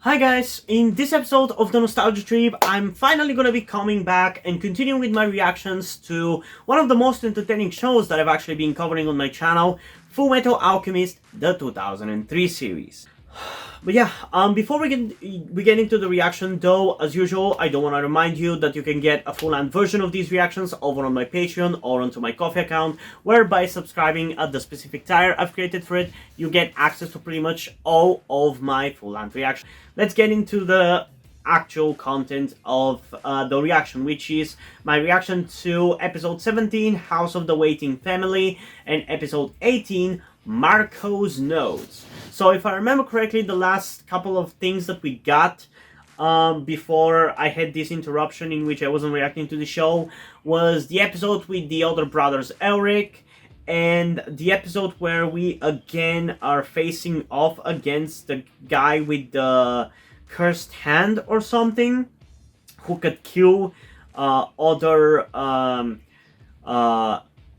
Hi guys, in this episode of the Nostalgia Trip, I'm finally gonna be coming back and continuing with my reactions to one of the most entertaining shows that I've actually been covering on my channel, Fullmetal Alchemist, the 2003 series. But yeah, before we get into the reaction though, as usual, I don't want to remind you that you can get a full-length version of these reactions over on my Patreon or onto my Ko-fi account, where by subscribing at the specific tier I've created for it, you get access to pretty much all of my full-length reactions. Let's get into the actual content of the reaction, which is my reaction to episode 17, House of the Waiting Family, and episode 18, MARCOH'S Notes. So if I remember correctly, the last couple of things that we got before I had this interruption in which I wasn't reacting to the show was the episode with the older brothers Elric, and the episode where we again are facing off against the guy with the cursed hand or something, who could kill other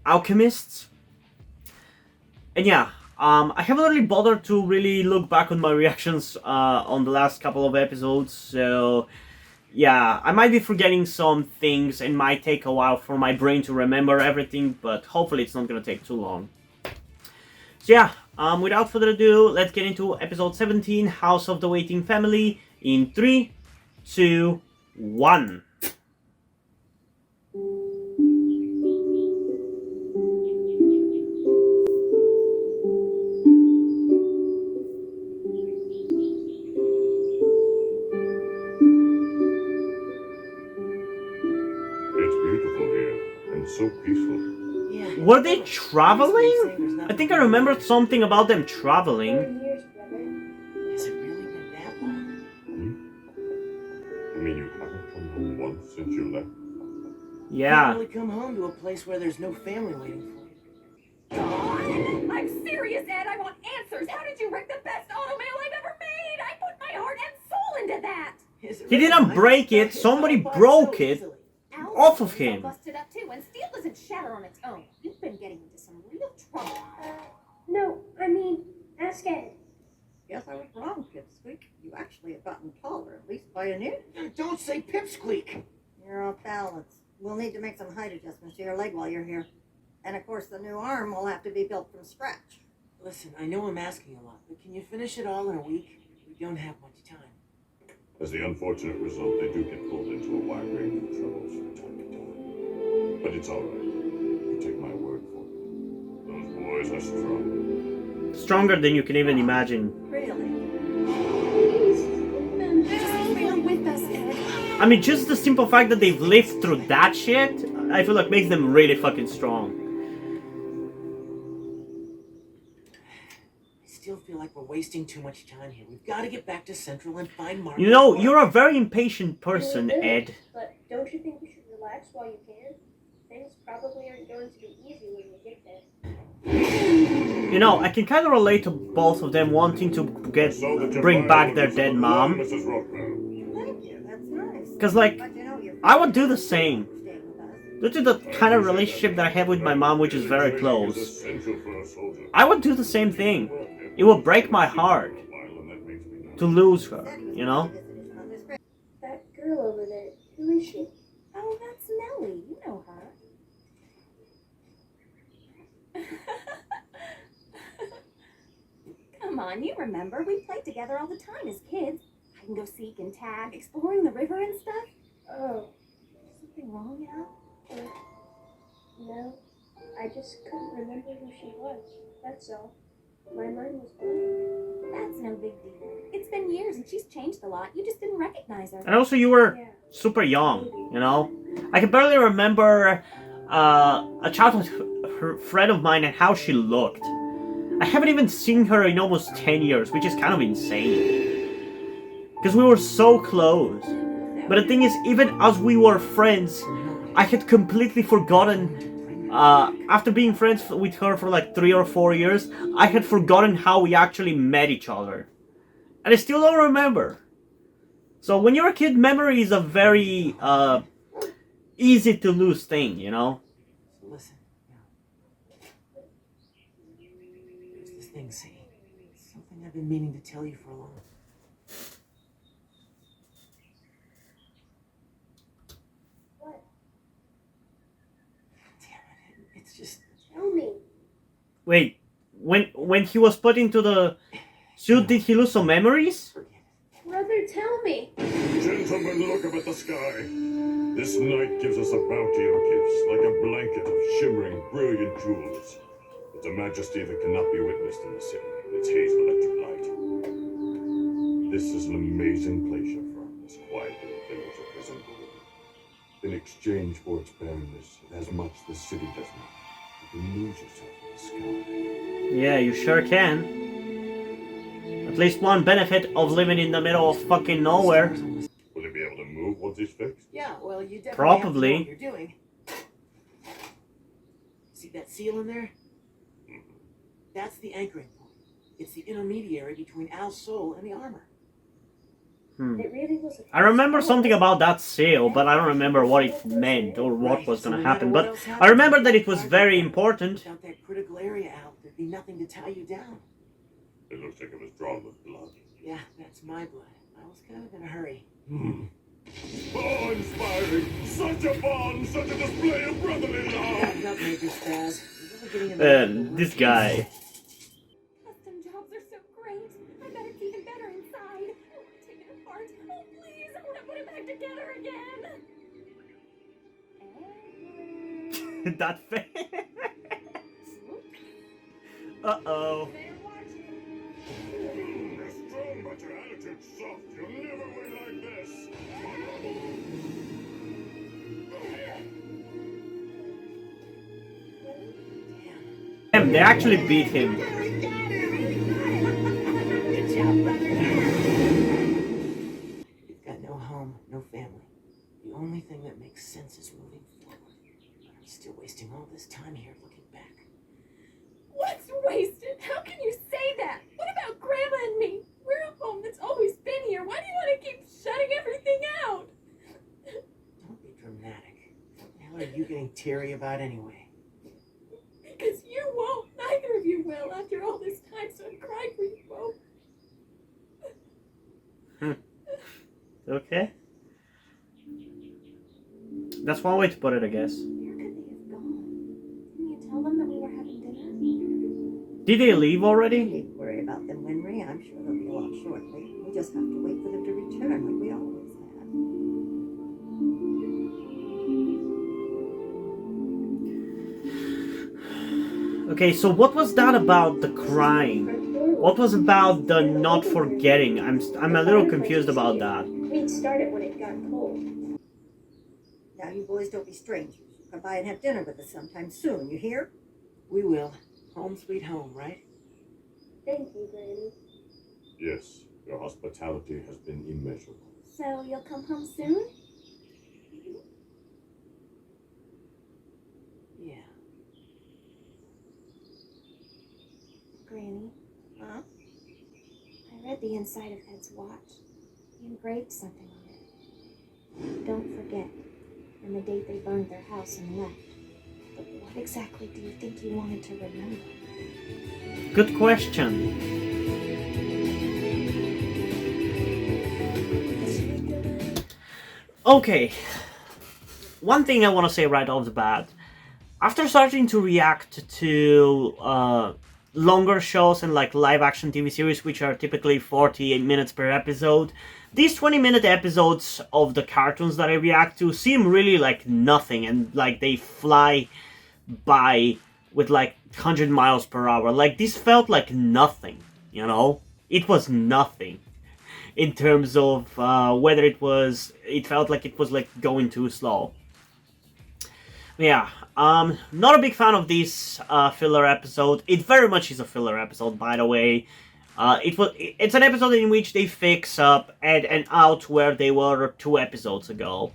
alchemists. And yeah, I haven't really bothered to really look back on my reactions on the last couple of episodes, so yeah, I might be forgetting some things and might take a while for my brain to remember everything, but hopefully it's not gonna take too long. So yeah, without further ado, let's get into episode 17, House of the Waiting Family, in 3, 2, 1. It's beautiful here, and so peaceful. Yeah. Were they traveling? I think I remembered something about them traveling. Has it really been that long? You mean you haven't come home once since you left? Yeah. Can't really come home to a place where there's no family waiting for you. I'm serious, Ed. I want answers. How did you wreck the best automail I've ever made? I put my heart and soul into that. He didn't break it, somebody broke it off of him. Busted up too, and steel doesn't shatter on its own. You've been getting into some real trouble. No, I mean, ask Ed. Yes, I was wrong, Pipsqueak. You actually have gotten taller, at least by an inch. Don't say pipsqueak. You're off balance. We'll need to make some height adjustments to your leg while you're here. And of course, the new arm will have to be built from scratch. Listen, I know I'm asking a lot, but can you finish it all in a week? We don't have much time. As the unfortunate result, they do get pulled into a wide range of troubles from time to time. But it's all right. You take my word for it. Those boys are strong. Stronger than you can even imagine. Really? Just bear with us, Ed. I mean, just the simple fact that they've lived through that shit, I feel like makes them really fucking strong. I still feel like we're wasting too much time here. We've got to get back to Central and find Marco. You know, you're a very impatient person, Ed. But don't you think we should relax while you can? Things probably aren't going to be easy when we get there. You know, I can kind of relate to both of them wanting to bring back their dead mom. Mrs. Rockwell. Thank you. That's nice. Because, like, But you know, you're I would do the same. staying with us. Due to the kind of relationship that I have with my mom, which is very Training is close, essential for a soldier. I would do the same thing. It would break my heart And that makes me to lose her, you know? That girl over there, who is she? Oh, that's Nellie. You know her. Come on, you remember. We played together all the time as kids. I can go seek and tag, exploring the river and stuff. Oh, Something wrong, you know? no. I just couldn't remember who she was. That's all. My mind was blank. That's no big deal. It's been years and she's changed a lot. You just didn't recognize her. And also, you were Yeah. super young, you know? I can barely remember a childhood friend of mine and how she looked. I haven't even seen her in almost 10 years, which is kind of insane. Because we were so close. But the thing is, even as we were friends, I had completely forgotten, after being friends with her for like 3 or 4 years, I had forgotten how we actually met each other. And I still don't remember. So when you're a kid, memory is a very easy to lose thing, you know? So listen, now. There's this thing saying something I've been meaning to tell you for a long. Wait, when he was put into the suit, did he lose some memories? Brother, tell me. Gentlemen, look up at the sky. This night gives us a bounty of gifts, like a blanket of shimmering, brilliant jewels. It's a majesty that cannot be witnessed in the city. Its haze of electric light. This is an amazing pleasure from this quiet little village of Resemble. In exchange for its barrenness, it has much the city does not. You can lose yourself in the sky. Yeah, you sure can. At least one benefit of living in the middle of fucking nowhere. Will he be able to move once he's fixed? Yeah, well, you definitely Probably. have to know what you're doing. See that seal in there? That's the anchoring point. It's the intermediary between Al's soul and the armor. It really was a I remember something about that seal, but I don't remember what it meant or what was gonna happen. But I remember that it was very important. Without that critical area out, there'd be nothing to tie you down. It looks like it was drawn with blood. Yeah, that's my blood. I was kind of in a hurry. Oh, inspiring! Such a bond, such a display of brotherly love! Back up, Major Spaz. You're really getting in the way of the work. This guy. Custom jobs are so great. I bet it's even better inside. I want to take it apart. Oh, please. I want to put it back together again. That face. Uh-oh. You're strong, but your attitude's soft. You'll never win like this. Damn, they actually beat him. Good job, brother. You've got no home, no family. The only thing that makes sense is moving forward. But I'm still wasting all this time here looking back. What's wasted? How can you say that? What about Grandma and me? We're a home that's always been here. Why do you want to keep shutting everything out? Don't be dramatic. What the hell are you getting teary about anyway? Because you won't. Neither of you will after all this time, so I'm crying for you both. Okay. That's one way to put it, I guess. Where could they have gone? Didn't you tell them that we were having dinner? Did they leave You already? needn't worry about them, Winry. I'm sure they'll be along shortly. We just have to wait for them to return like we always have. Okay, so what was that about the crying? What was about the not forgetting? I'm a little confused about that. We'd start it when it got cold. Now, you boys don't be strangers. Come by and have dinner with us sometime soon, you hear? We will. Home sweet home, right? Thank you, Granny. Yes, your hospitality has been immeasurable. So you'll come home soon? Yeah. Granny, Huh? I read the inside of Ed's watch. He engraved something on it. Don't forget, and the date they burned their house and left. But what exactly do you think he wanted to remember? Good question. Okay. One thing I want to say right off the bat. After starting to react to longer shows and like live action TV series, which are typically 48 minutes per episode, these 20-minute episodes of the cartoons that I react to seem really like nothing, and like they fly by with like 100 miles per hour. Like this felt like nothing, you know? It was nothing in terms of whether it felt like it was like going too slow. Yeah, not a big fan of this filler episode. It very much is a filler episode, by the way. It's an episode in which they fix up Ed and Out where they were 2 episodes ago.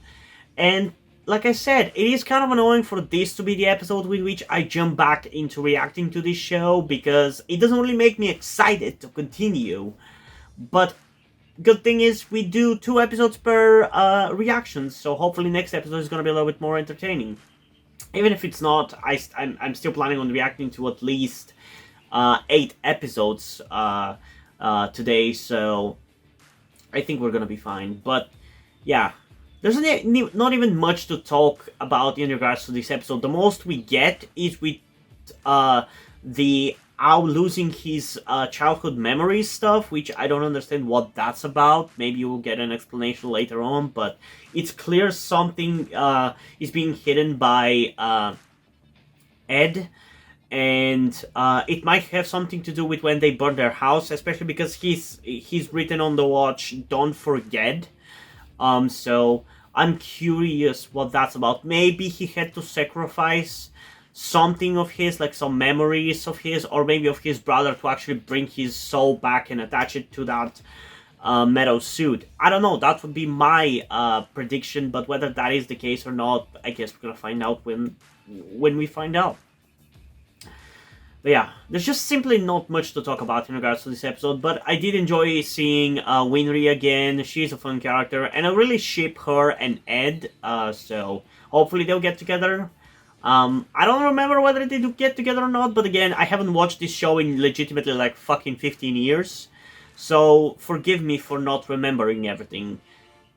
And like I said, it is kind of annoying for this to be the episode with which I jump back into reacting to this show, because it doesn't really make me excited to continue. But good thing is we do 2 episodes per reaction, so hopefully next episode is going to be a little bit more entertaining. Even if it's not, I'm still planning on reacting to at least 8 episodes today, so I think we're going to be fine. But yeah, there's not even much to talk about in regards to this episode. The most we get is with the Ao losing his childhood memories stuff, which I don't understand what that's about. Maybe we'll get an explanation later on, but it's clear something is being hidden by Ed, and it might have something to do with when they burned their house, especially because he's written on the watch, "Don't forget." So I'm curious what that's about. Maybe he had to sacrifice something of his, like some memories of his, or maybe of his brother, to actually bring his soul back and attach it to that metal suit. I don't know, that would be my prediction, but whether that is the case or not, I guess we're gonna find out when we find out. But yeah, there's just simply not much to talk about in regards to this episode, but I did enjoy seeing Winry again. She's a fun character, and I really ship her and Ed, so hopefully they'll get together. I don't remember whether they do get together or not, but again, I haven't watched this show in legitimately like fucking 15 years, so forgive me for not remembering everything.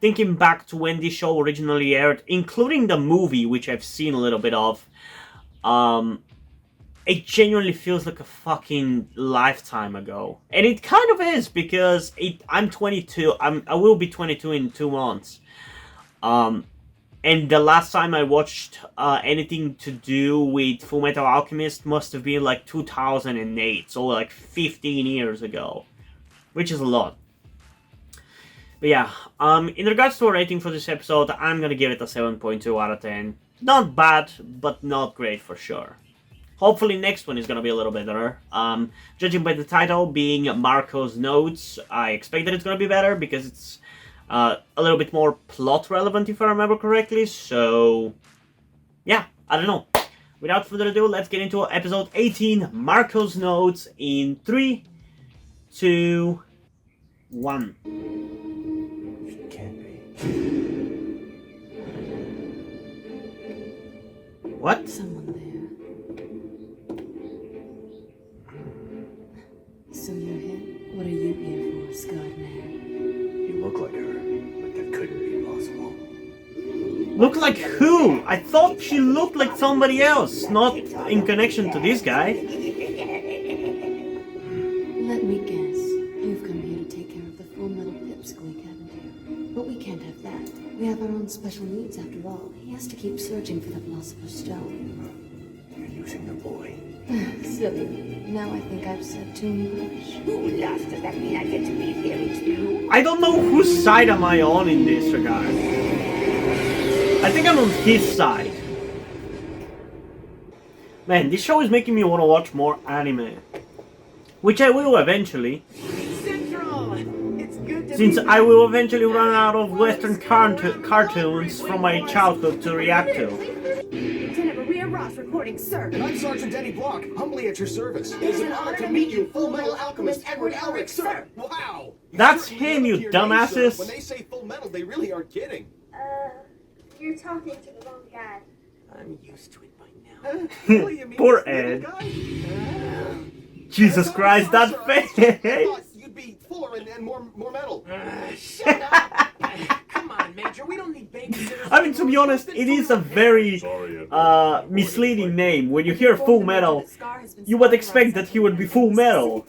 Thinking back to when this show originally aired, including the movie, which I've seen a little bit of, it genuinely feels like a fucking lifetime ago. And it kind of is, because I'm 22, I will be 22 in 2 months. And the last time I watched anything to do with Fullmetal Alchemist must have been like 2008, so like 15 years ago, which is a lot. But yeah, in regards to a rating for this episode, I'm gonna give it a 7.2 out of 10. Not bad, but not great for sure. Hopefully next one is gonna be a little better. Judging by the title being MARCOH'S Notes, I expect that it's gonna be better because it's a little bit more plot relevant, if I remember correctly. So yeah, I don't know. Without further ado, let's get into episode 18, MARCOH'S Notes, in 3, 2, 1. It can't be. What? Someone there. So you're him? What are you here for, scarred man? You look like her, but that couldn't be possible. Look like who? I thought she looked like somebody else, not in connection to this guy. Let me guess. You've come here to take care of the Fullmetal Pipsqueak, haven't you? But we can't have that. We have our own special needs after all. He has to keep searching for the Philosopher's Stone. You're using the boy. Silly. Now I think I've said too much. Who lost? Does that mean I get to be here too? I don't know whose side am I on in this regard. I think I'm on his side. Man, this show is making me want to watch more anime. Which I will eventually. Since I will eventually run out of Western cartoons from my childhood to react to. Lieutenant Maria Ross reporting, sir. And I'm Sergeant Denny Block, humbly at your service. It is an honor to meet you, Fullmetal Alchemist Edward Elric, sir. Wow! That's him, you Your dumbasses. name, sir. When they say Full Metal, they really aren't kidding. You're talking to the wrong guy. I'm used to it by now. Really, you mean Poor this little Ed. guy? Jesus Christ, that I face! thought you'd be fuller and more metal. Shut up! Come on, Major, we don't need babysitters. I mean, to be honest, it is a very misleading name. When you hear Full Metal, you would expect that he would be Full Metal.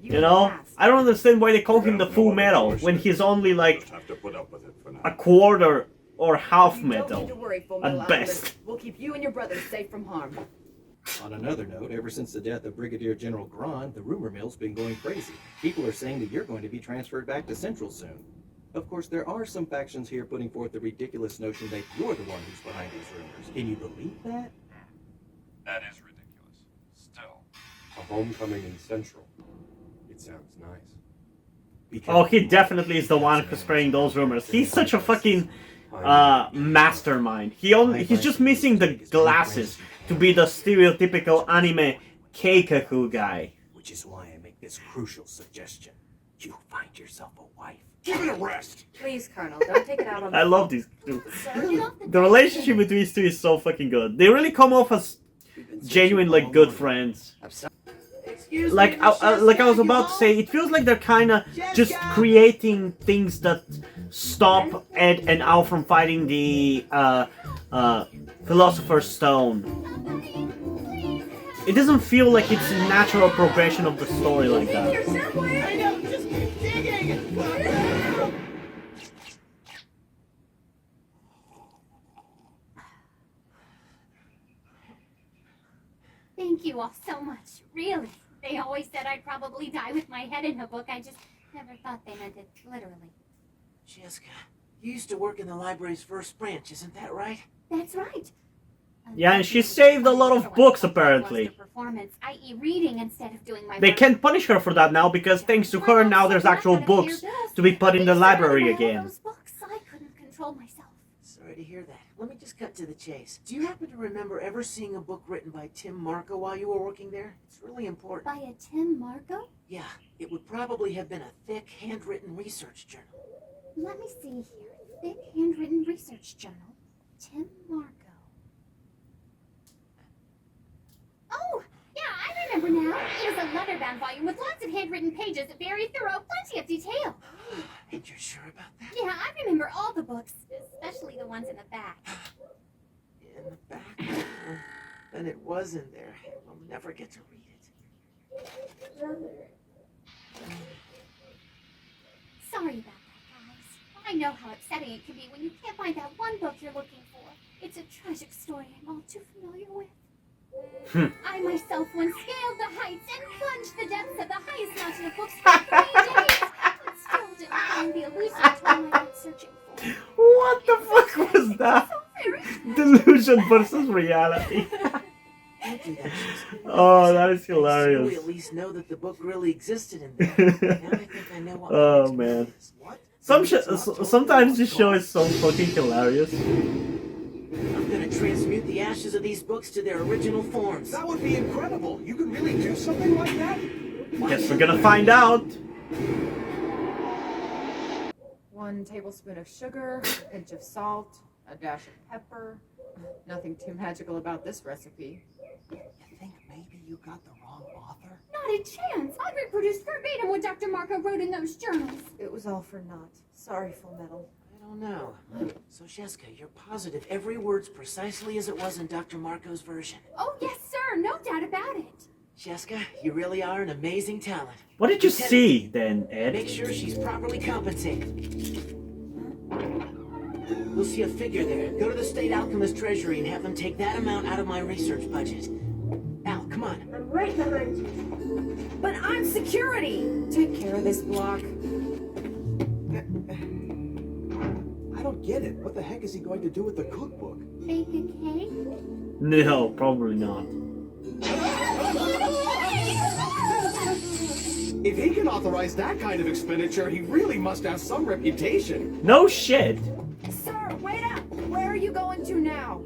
You know? I don't understand why they call him the Full Metal when he's only like Just have to put up with it for now. a quarter or half You don't need metal to worry, Fullmetal at Alchemist. best. We'll keep you and your brothers safe from harm. On another note, ever since the death of Brigadier General Grant, the rumor mill's been going crazy. People are saying that you're going to be transferred back to Central soon. Of course, there are some factions here putting forth the ridiculous notion that you're the one who's behind these rumors. Can you believe that? That is ridiculous. Still. A homecoming in Central. It sounds nice. Oh, he definitely is the one who's spreading those rumors. He's such a fucking mastermind. He's just missing the glasses to be the stereotypical anime keikaku guy. Which is why I make this crucial suggestion. You find yourself a wife. Give it a rest! Please, Colonel, don't take it out on I love these two. The relationship between these two is so fucking good. They really come off as genuine, like, good friends. Like I was about to say, it feels like they're kind of just creating things that stop Ed and Al from fighting the Philosopher's Stone. It doesn't feel like it's a natural progression of the story like that. I know, just keep digging! Thank you all so much, really. They always said I'd probably die with my head in a book. I just never thought they meant it literally. Jessica, you used to work in the library's first branch, isn't that right? That's right. Yeah, and she saved a lot of books apparently. Performance, i.e. reading instead of doing my They work. can't punish her for that now because thanks to her now there's actual books to be put in the library again. Those books, I couldn't control myself. Sorry to hear that. Let me just cut to the chase. Do you happen to remember ever seeing a book written by Tim Marco while you were working there? It's really important. By a Tim Marco? Yeah, it would probably have been a thick, handwritten research journal. Let me see here. Thick handwritten research journal. Tim Marco. Oh, yeah, I remember now. It was a leather-bound volume with lots of handwritten pages, very thorough, plenty of detail. And you're sure about that? Yeah, I remember all the books, especially the ones in the back. In the back? Then it was in there. We'll never get to read it. Sorry about that, guys. I know how upsetting it can be when you can't find that one book you're looking for. It's a tragic story I'm all too familiar with. I myself once scaled the heights and plunged the depths of the highest mountain of books for 3 days, but still didn't find the elusive tool I've been searching for. What the fuck was that? Delusion versus reality. Don't do that, Jessica. Oh, that is So hilarious. we at least know that the book really existed in there. Now I think I know what Oh my man. next is. What? Sometimes this show is so fucking hilarious. I'm gonna transmute the ashes of these books to their original forms. That would be incredible. You could really do something like that? Guess we're gonna find out. 1 tablespoon of sugar, a pinch of salt, a dash of pepper. Nothing too magical about this recipe. You think maybe you got the wrong author? Not a chance. I reproduced verbatim what Dr. Marco wrote in those journals. It was all for naught. Sorry, Fullmetal. I don't know. So Jessica, you're positive every word's precisely as it was in Dr. Marco's version? Oh, yes, sir. No doubt about it. Jessica, you really are an amazing talent. What did you Lieutenant, see then, Ed? Make sure she's properly compensated. We'll see a figure there. Go to the State Alchemist Treasury and have them take that amount out of my research budget. Al, come on. I'm right behind you. But I'm security! Take care of this block. I don't get it. What the heck is he going to do with the cookbook? Bake a cake? No, probably not. If he can authorize that kind of expenditure, he really must have some reputation. No shit. Sir, wait up! Where are you going to now?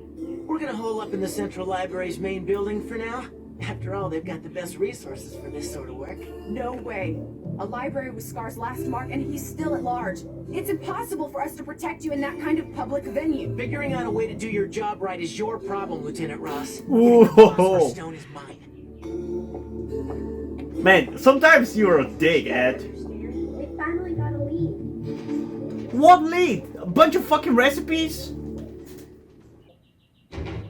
We're gonna hole up in the Central Library's main building for now. After all, they've got the best resources for this sort of work. No way. A library was Scar's last mark, and he's still at large. It's impossible for us to protect you in that kind of public venue. Figuring out a way to do your job right is your problem, Lieutenant Ross. Whoa. The Philosopher's Stone is mine. Man, sometimes you're a dick, Ed. They finally got a lead. What lead? A bunch of fucking recipes?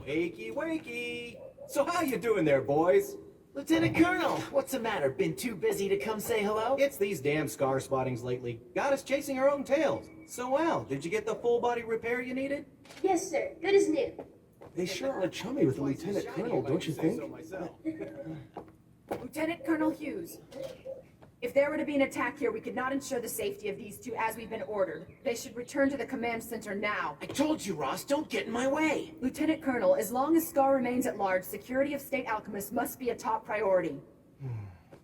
Wakey, wakey. So how you doing there, boys? Lieutenant Colonel, what's the matter? Been too busy to come say hello? It's these damn scar spottings lately. Got us chasing our own tails. So Al, did you get the full body repair you needed? Yes, sir. Good as new. They sure are chummy with the Lieutenant Colonel, don't you think? Lieutenant Colonel Hughes, if there were to be an attack here, we could not ensure the safety of these two as we've been ordered. They should return to the command center now. I told you, Ross, don't get in my way. Lieutenant Colonel, as long as Scar remains at large, security of State Alchemist must be a top priority.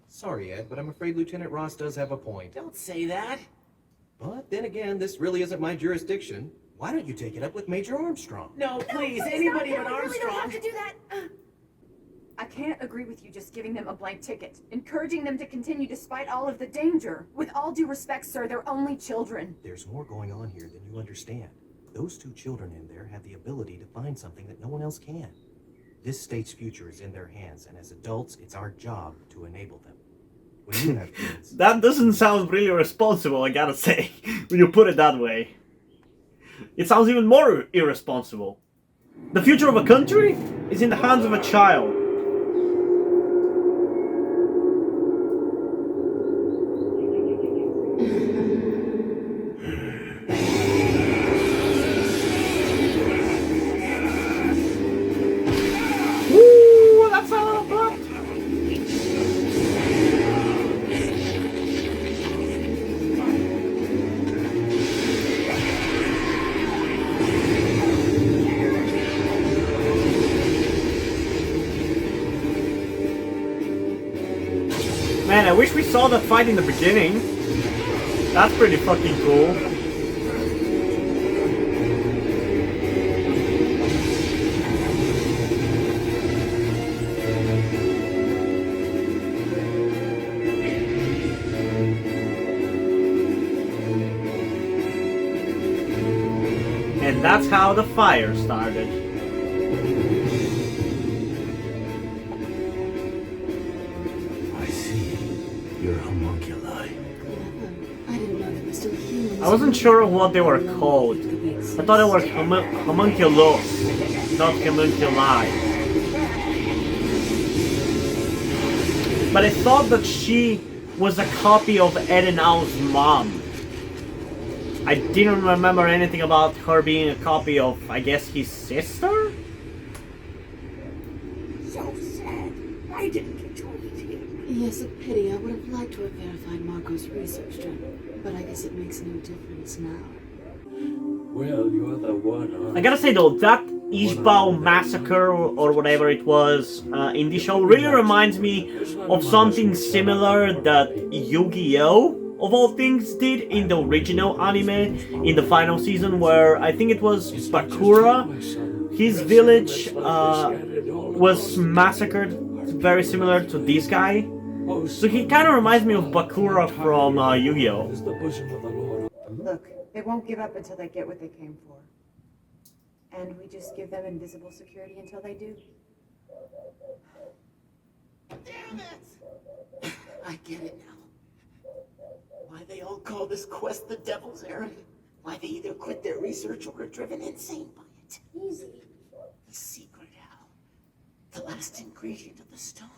Sorry, Ed, but I'm afraid Lieutenant Ross does have a point. Don't say that. But then again, this really isn't my jurisdiction. Why don't you take it up with Major Armstrong? No, please, Please, anybody no, but we really don't Armstrong. have to do that. I can't agree with you just giving them a blank ticket, encouraging them to continue despite all of the danger. With all due respect, sir, they're only children. There's more going on here than you understand. Those two children in there have the ability to find something that no one else can. This state's future is in their hands, and as adults, it's our job to enable them. When you have kids... That doesn't sound really responsible, I gotta say, when you put it that way. It sounds even more irresponsible. The future of a country is in the hands of a child. Man, I wish we saw that fight in the beginning. That's pretty fucking cool. And that's how the fire started. I see. You're homunculi. I didn't know there were still humans. I wasn't sure of what they were called. I thought they were homunculus, not homunculi. But I thought that she was a copy of Edenau's mom. I didn't remember anything about her being a copy of, I guess, his sister? So sad. I didn't get to meet him. Yes, a pity. I would have liked to have verified Marco's research journal, but I guess it makes no difference now. Well, you're the one. I gotta say though, that Ishbao massacre or whatever it was in the show really reminds me of something similar that Yu-Gi-Oh! Of all things did in the original anime in the final season, where I think it was Bakura, his village was massacred, very similar to this guy. So he kind of reminds me of Bakura from Yu-Gi-Oh! Look, they won't give up until they get what they came for. And we just give them invisible security until they do. Damn it! I get it now. Why they all call this quest the Devil's Errand. Why they either quit their research or are driven insane by it. Easy. The secret, Hal. The last ingredient of the stone.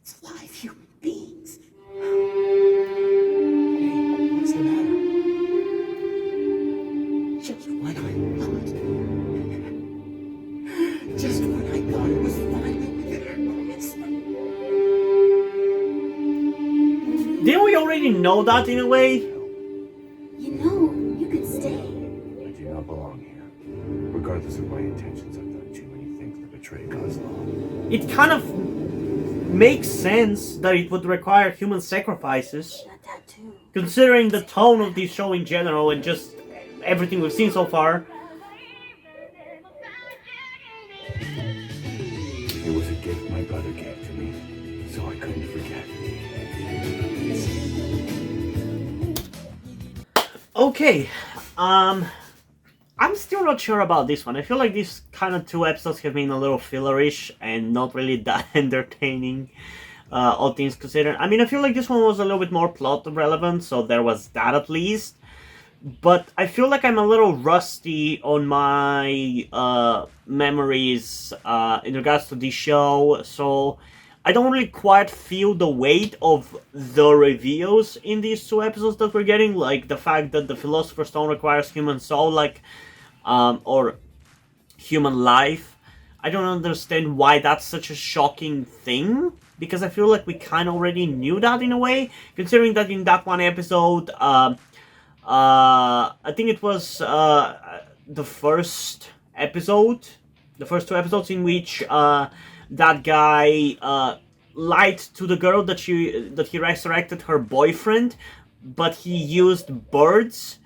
It's live human beings. Hey, what's the matter? Just when I thought... Just when I thought it was finally there. Didn't we already know that in a way? You know, you could stay. I do not belong here. Regardless of my intentions, I've done too many things to betray God's law. It kind of makes sense that it would require human sacrifices, considering the tone of this show in general and just everything we've seen so far. It was a gift my brother gave to me, so I couldn't forget. Okay, I'm still not sure about this one. I feel like these kind of two episodes have been a little fillerish and not really that entertaining, all things considered. I mean, I feel like this one was a little bit more plot relevant, so there was that at least. But I feel like I'm a little rusty on my memories in regards to this show, so I don't really quite feel the weight of the reveals in these two episodes that we're getting, like the fact that the Philosopher's Stone requires human soul, like, or human life. I don't understand why that's such a shocking thing, because I feel like we kind of already knew that in a way, considering that in that one episode, I think it was the first two episodes in which that guy lied to the girl that he resurrected her boyfriend, but he used birds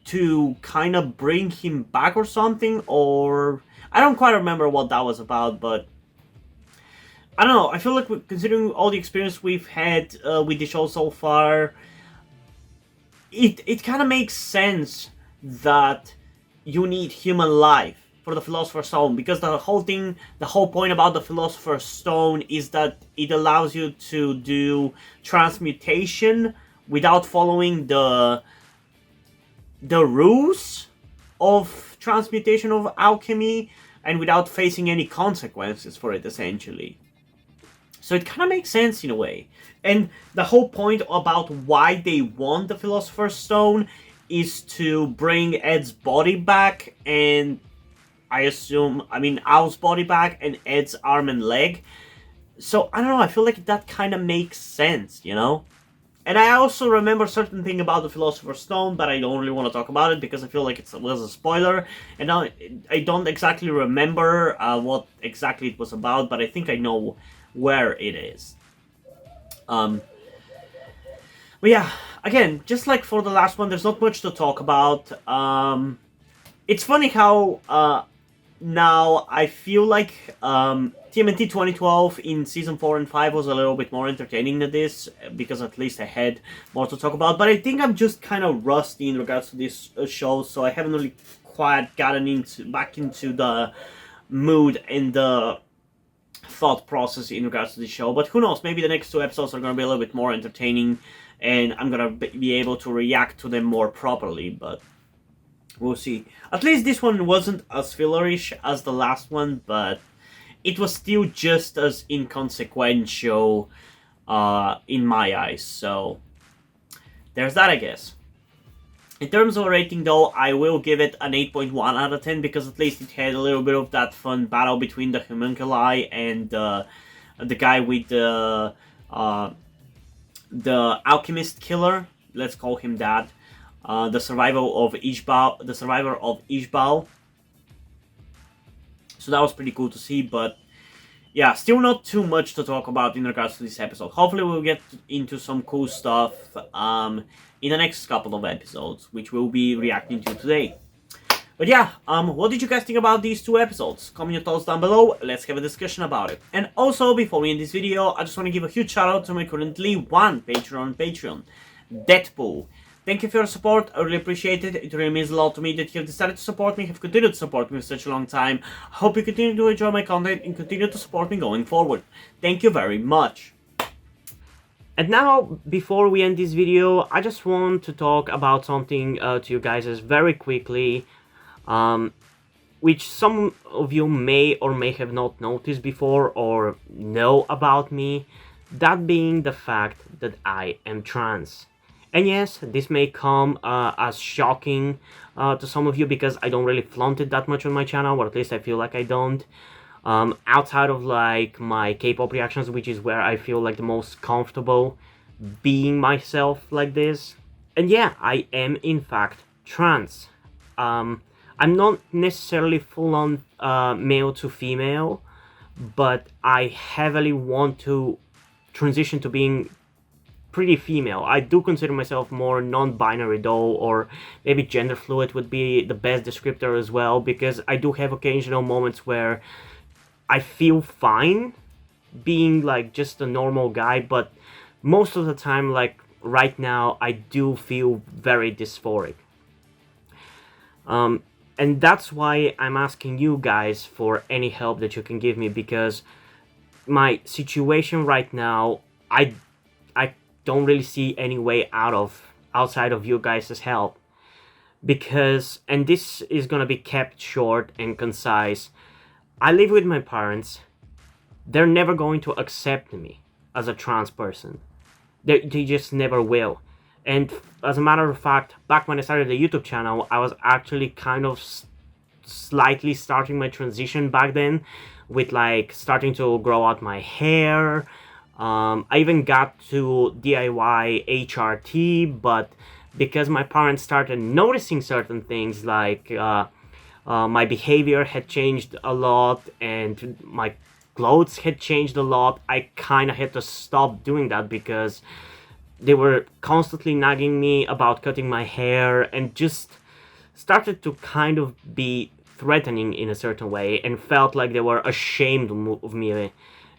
to kind of bring him back or something, or I don't quite remember what that was about, but I don't know. I feel like considering all the experience we've had with the show so far, it kind of makes sense that you need human life for the Philosopher's Stone, because the whole point about the Philosopher's Stone is that it allows you to do transmutation without following the rules of transmutation of alchemy and without facing any consequences for it, essentially. So it kind of makes sense in a way. And the whole point about why they want the Philosopher's Stone is to bring Ed's body back, and Al's body back, and Ed's arm and leg. So, I don't know, I feel like that kind of makes sense, you know? And I also remember certain thing about the Philosopher's Stone, but I don't really want to talk about it because I feel like it was a spoiler. And now I don't exactly remember what exactly it was about, but I think I know where it is. But yeah, again, just like for the last one, there's not much to talk about. It's funny how now I feel like TMNT 2012 in season 4 and 5 was a little bit more entertaining than this, because at least I had more to talk about. But I think I'm just kind of rusty in regards to this show, so I haven't really quite gotten back into the mood and the thought process in regards to the show. But who knows, maybe the next 2 episodes are going to be a little bit more entertaining and I'm going to be able to react to them more properly, but we'll see. At least this one wasn't as fillerish as the last one, but it was still just as inconsequential in my eyes, so there's that, I guess. In terms of rating, though, I will give it an 8.1 out of 10, because at least it had a little bit of that fun battle between the homunculi and the guy with the alchemist killer. Let's call him that. The survivor of Ishbal. So that was pretty cool to see, but yeah, still not too much to talk about in regards to this episode. Hopefully we'll get into some cool stuff in the next couple of episodes, which we'll be reacting to today. But yeah, what did you guys think about these 2 episodes? Comment your thoughts down below, let's have a discussion about it. And also, before we end this video, I just want to give a huge shout out to my currently 1 Patreon, Deadpool. Thank you for your support, I really appreciate it. It really means a lot to me that you have decided to support me, have continued to support me for such a long time. I hope you continue to enjoy my content and continue to support me going forward. Thank you very much. And now, before we end this video, I just want to talk about something to you guys very quickly, which some of you may or may have not noticed before or know about me, that being the fact that I am trans. And yes, this may come as shocking to some of you, because I don't really flaunt it that much on my channel, or at least I feel like I don't. Outside of like my K-pop reactions, which is where I feel like the most comfortable being myself like this. And yeah, I am in fact trans. I'm not necessarily full-on male to female, but I heavily want to transition to being pretty female. I do consider myself more non-binary though, or maybe gender fluid would be the best descriptor as well, because I do have occasional moments where I feel fine being like just a normal guy, but most of the time, like right now, I do feel very dysphoric. And that's why I'm asking you guys for any help that you can give me, because my situation right now, I don't really see any way outside of you guys' help. Because, and this is gonna be kept short and concise, I live with my parents. They're never going to accept me as a trans person. They just never will. And as a matter of fact, back when I started the YouTube channel, I was actually kind of slightly starting my transition back then, with like starting to grow out my hair. I even got to DIY HRT, but because my parents started noticing certain things, like my behavior had changed a lot and my clothes had changed a lot, I kind of had to stop doing that, because they were constantly nagging me about cutting my hair and just started to kind of be threatening in a certain way, and felt like they were ashamed of me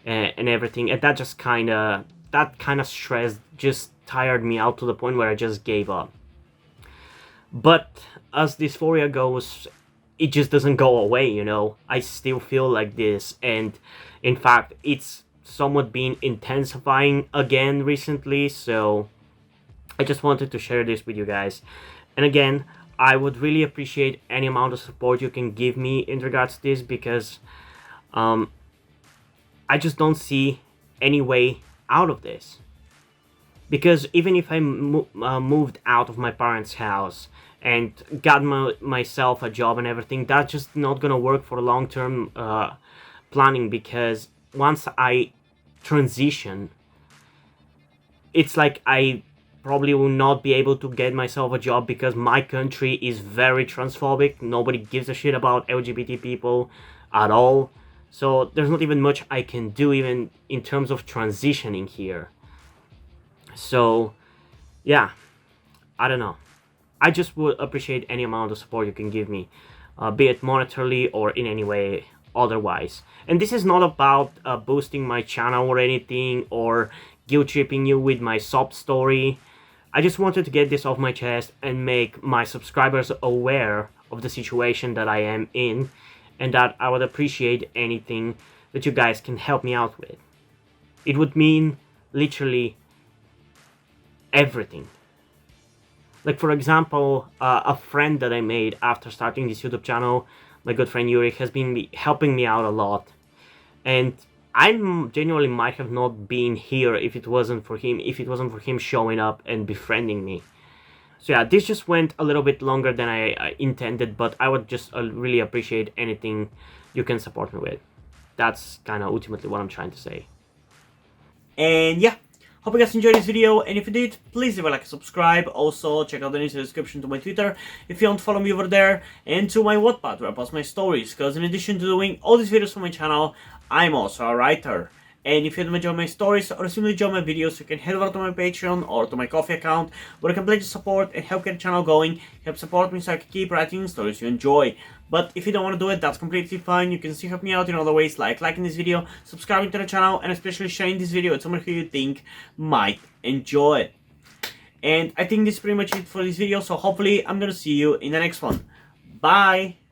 and everything. And that just kind of stress just tired me out to the point where I just gave up. But as dysphoria goes, it just doesn't go away, you know. I still feel like this, and in fact it's somewhat been intensifying again recently, so I just wanted to share this with you guys. And again, I would really appreciate any amount of support you can give me in regards to this, because I just don't see any way out of this. Because even if I moved out of my parents' house and got myself a job and everything, that's just not gonna work for long-term planning, because once I transition, it's like I probably will not be able to get myself a job, because my country is very transphobic. Nobody gives a shit about LGBT people at all. So there's not even much I can do even in terms of transitioning here. So yeah, I don't know. I just would appreciate any amount of support you can give me, be it monetarily or in any way otherwise. And this is not about boosting my channel or anything, or guilt tripping you with my sob story. I just wanted to get this off my chest and make my subscribers aware of the situation that I am in, and that I would appreciate anything that you guys can help me out with. It would mean literally everything. Like, for example, a friend that I made after starting this YouTube channel, my good friend Yuri, has been helping me out a lot. And I genuinely might have not been here if it wasn't for him showing up and befriending me. So yeah, this just went a little bit longer than I intended, but I would just really appreciate anything you can support me with. That's kind of ultimately what I'm trying to say. And yeah, hope you guys enjoyed this video, and if you did, please leave a like and subscribe. Also, check out the links in the description to my Twitter if you don't follow me over there, and to my Wattpad where I post my stories, because in addition to doing all these videos for my channel, I'm also a writer. And if you enjoy my stories or simply enjoy my videos, you can head over to my Patreon or to my Ko-fi account, where you can pledge support and help get the channel going, help support me so I can keep writing stories you enjoy. But if you don't want to do it, that's completely fine. You can still help me out in other ways, like liking this video, subscribing to the channel, and especially sharing this video with someone who you think might enjoy it. And I think this is pretty much it for this video, so hopefully I'm gonna see you in the next one. Bye!